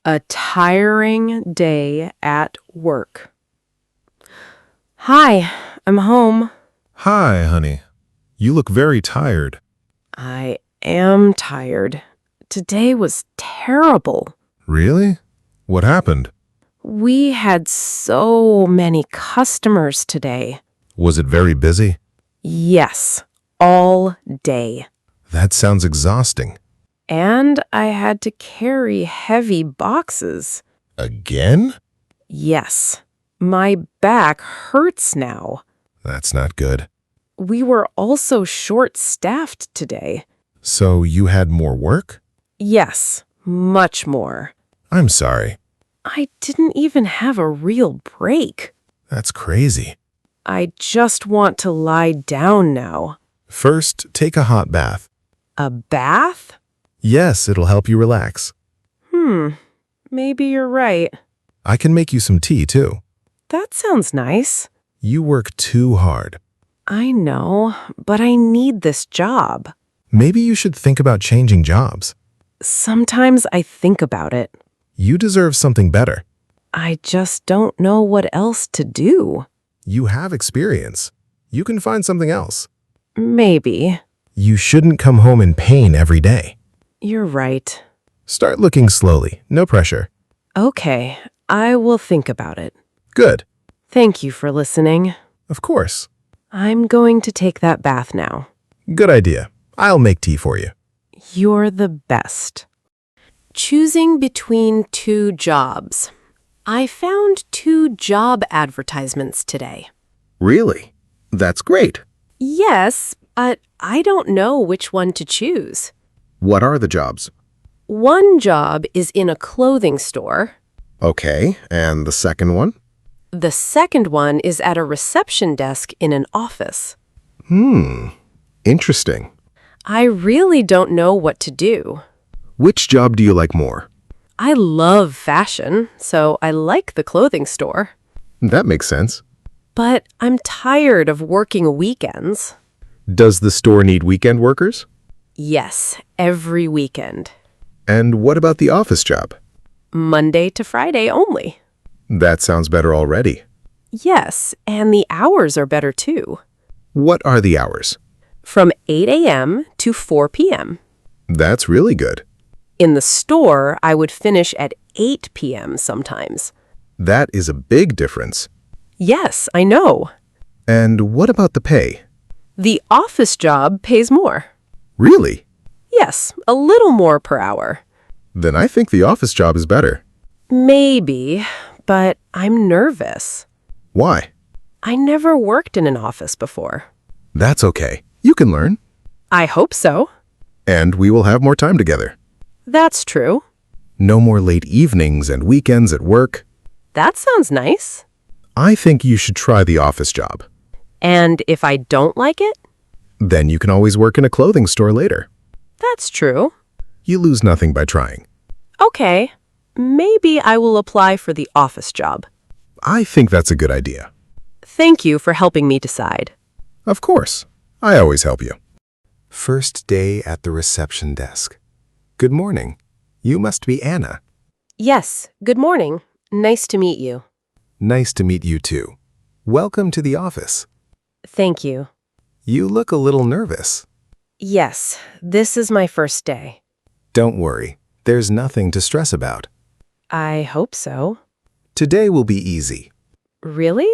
A tiring day at work. Hi, I'm home. Hi, honey. You look very tired. I am tired. Today was terrible. Really? What happened? We had so many customers today. Was it very busy? Yes, all day. That sounds exhausting. And I had to carry heavy boxes. Again? Yes, my back hurts now. That's not good. We were also short-staffed today. So you had more work? Yes, much more. I'm sorry. I didn't even have a real break. That's crazy. I just want to lie down now. First, take a hot bath. A bath? Yes, it'll help you relax. Maybe you're right. I can make you some tea, too. That sounds nice. You work too hard. I know, but I need this job. Maybe you should think about changing jobs. Sometimes I think about it. You deserve something better. I just don't know what else to do. You have experience. You can find something else. Maybe. You shouldn't come home in pain every day. You're right. Start looking slowly, no pressure. Okay, I will think about it. Good. Thank you for listening. Of course. I'm going to take that bath now. Good idea. I'll make tea for you. You're the best. Choosing between two jobs. I found 2 job advertisements today. Really? That's great. Yes, but I don't know which one to choose. What are the jobs? One job is in a clothing store. Okay, and the second one? The second one is at a reception desk in an office. Interesting. I really don't know what to do. Which job do you like more? I love fashion, so I like the clothing store. That makes sense. But I'm tired of working weekends. Does the store need weekend workers? Yes, every weekend. And what about the office job? Monday to Friday only. That sounds better already. Yes, and the hours are better too. What are the hours? From 8 a.m. to 4 p.m. That's really good. In the store, I would finish at 8 p.m. sometimes. That is a big difference. Yes, I know. And what about the pay? The office job pays more. Really? Yes, a little more per hour. Then I think the office job is better. Maybe, but I'm nervous. Why? I never worked in an office before. That's okay. You can learn. I hope so. And we will have more time together. That's true. No more late evenings and weekends at work. That sounds nice. I think you should try the office job. And if I don't like it? Then you can always work in a clothing store later. That's true. You lose nothing by trying. Okay, maybe I will apply for the office job. I think that's a good idea. Thank you for helping me decide. Of course. I always help you. First day at the reception desk. Good morning. You must be Anna. Yes, good morning. Nice to meet you. Nice to meet you too. Welcome to the office. Thank you. You look a little nervous. Yes, this is my first day. Don't worry. There's nothing to stress about. I hope so. Today will be easy. Really?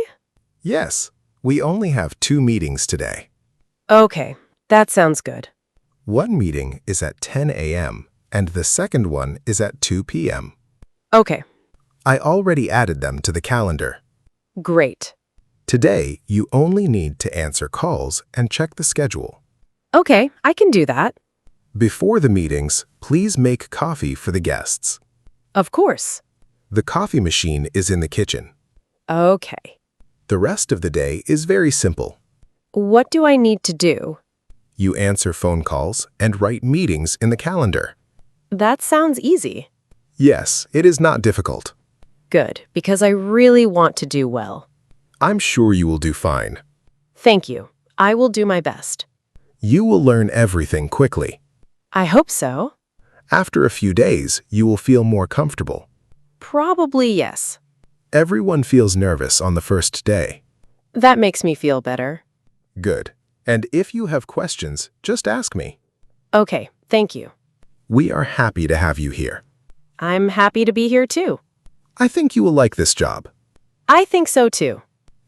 Yes. We only have 2 meetings today. Okay, that sounds good. One meeting is at 10 a.m. and the second one is at 2 p.m. Okay, I already added them to the calendar. great. Today, you only need to answer calls and check the schedule. Okay, I can do that. Before the meetings, please make coffee for the guests. Of course. The coffee machine is in the kitchen. Okay. The rest of the day is very simple. What do I need to do? You answer phone calls and write meetings in the calendar. That sounds easy. Yes, it is not difficult. Good, because I really want to do well. I'm sure you will do fine. Thank you. I will do my best. You will learn everything quickly. I hope so. After a few days, you will feel more comfortable. Probably yes. Everyone feels nervous on the first day. That makes me feel better. Good. And if you have questions, just ask me. Okay, thank you. We are happy to have you here. I'm happy to be here too. I think you will like this job. I think so too.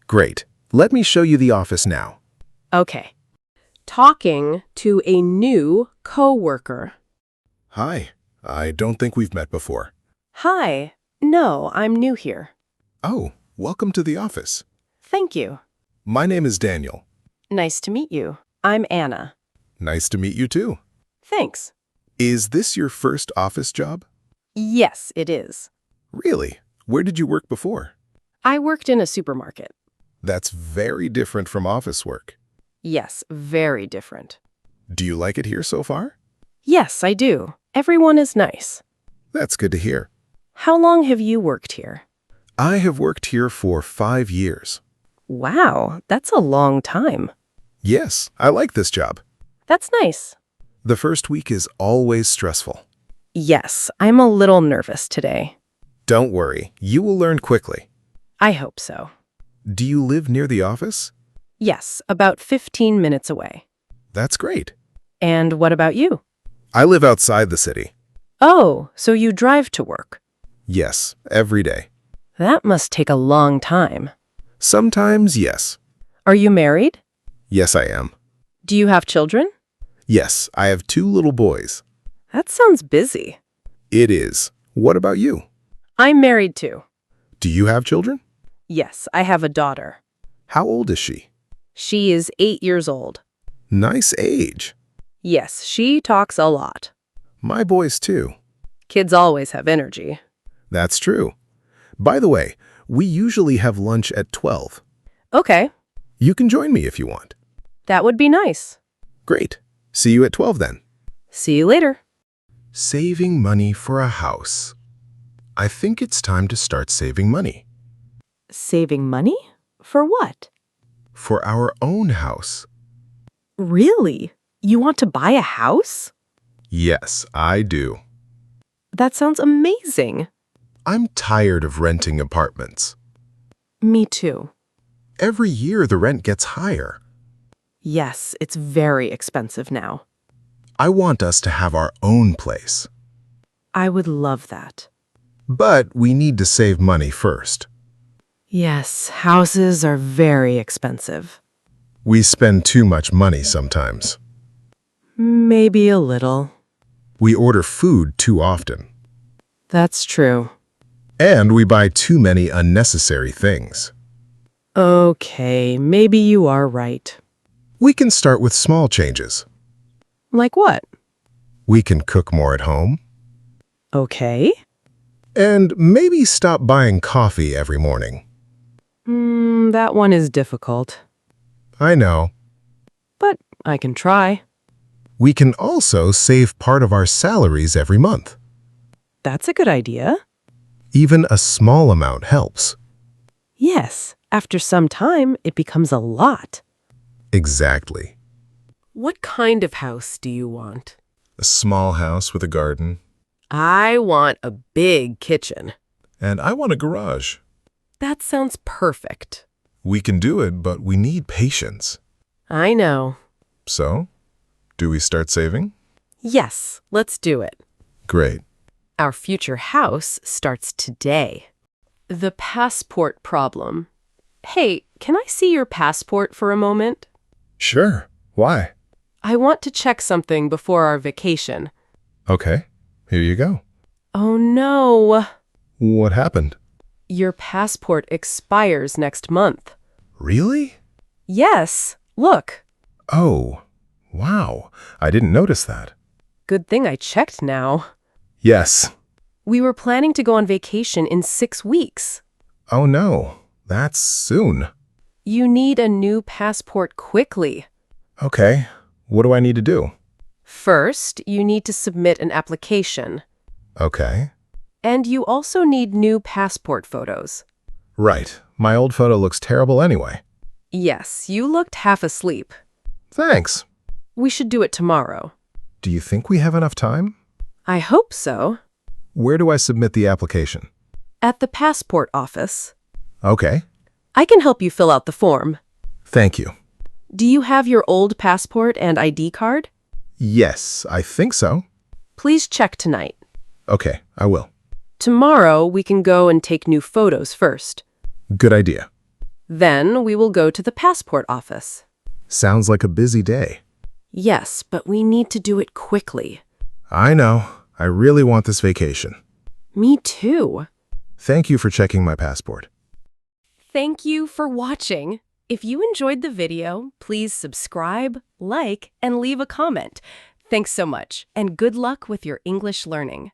Great. Let me show you the office now. Okay. Talking to a new coworker. Hi. I don't think we've met before. Hi. No, I'm new here. Oh, welcome to the office. Thank you. My name is Daniel. Nice to meet you. I'm Anna. Nice to meet you too. Thanks. Is this your first office job? Yes, it is. Really? Where did you work before? I worked in a supermarket. That's very different from office work. Yes, very different. Do you like it here so far? Yes, I do. Everyone is nice. That's good to hear. How long have you worked here? I have worked here for 5 years. Wow, that's a long time. Yes, I like this job. That's nice. The first week is always stressful. Yes, I'm a little nervous today. Don't worry, you will learn quickly. I hope so. Do you live near the office? Yes, about 15 minutes away. That's great. And what about you? I live outside the city. Oh, so you drive to work. Yes, every day. That must take a long time. Sometimes, yes. Are you married? Yes, I am. Do you have children? Yes, I have 2 little boys. That sounds busy. It is. What about you? I'm married too. Do you have children? Yes, I have a daughter. How old is she? She is 8 years old. Nice age. Yes, she talks a lot. My boys too. Kids always have energy. That's true. By the way, we usually have lunch at 12. Okay, You can join me if you want. that would be nice. Great. See you at 12 then. See you later. Saving money for a house. I think it's time to start saving money. Saving money? For what? For our own house. Really? You want to buy a house? Yes, I do. That sounds amazing. I'm tired of renting apartments. Me too. Every year the rent gets higher. Yes, it's very expensive now. I want us to have our own place. I would love that. But we need to save money first. Yes, houses are very expensive. We spend too much money sometimes. Maybe a little. We order food too often. That's true. And we buy too many unnecessary things. Okay, maybe you are right. We can start with small changes. Like what? We can cook more at home. Okay. And maybe stop buying coffee every morning. That one is difficult. I know. But I can try. We can also save part of our salaries every month. That's a good idea. Even a small amount helps. Yes, after some time, it becomes a lot. Exactly. What kind of house do you want? A small house with a garden. I want a big kitchen. And I want a garage. That sounds perfect. We can do it, but we need patience. I know. So, do we start saving? Yes, let's do it. Great. Our future house starts today. The passport problem. Hey, can I see your passport for a moment? Sure. Why? I want to check something before our vacation. Okay. Here you go. Oh no. What happened? Your passport expires next month. Really? Yes, look. Oh, wow. I didn't notice that. Good thing I checked now. Yes. We were planning to go on vacation in 6 weeks. Oh no. That's soon. You need a new passport quickly. Okay. What do I need to do? First, you need to submit an application. Okay. And you also need new passport photos. Right. My old photo looks terrible anyway. Yes, you looked half asleep. Thanks. We should do it tomorrow. Do you think we have enough time? I hope so. Where do I submit the application? At the passport office. Okay. I can help you fill out the form. Thank you. Do you have your old passport and ID card? Yes, I think so. Please check tonight. Okay, I will. Tomorrow, we can go and take new photos first. Good idea. Then we will go to the passport office. Sounds like a busy day. Yes, but we need to do it quickly. I know. I really want this vacation. Me too. Thank you for checking my passport. Thank you for watching. If you enjoyed the video, please subscribe, like, and leave a comment. Thanks so much, and good luck with your English learning.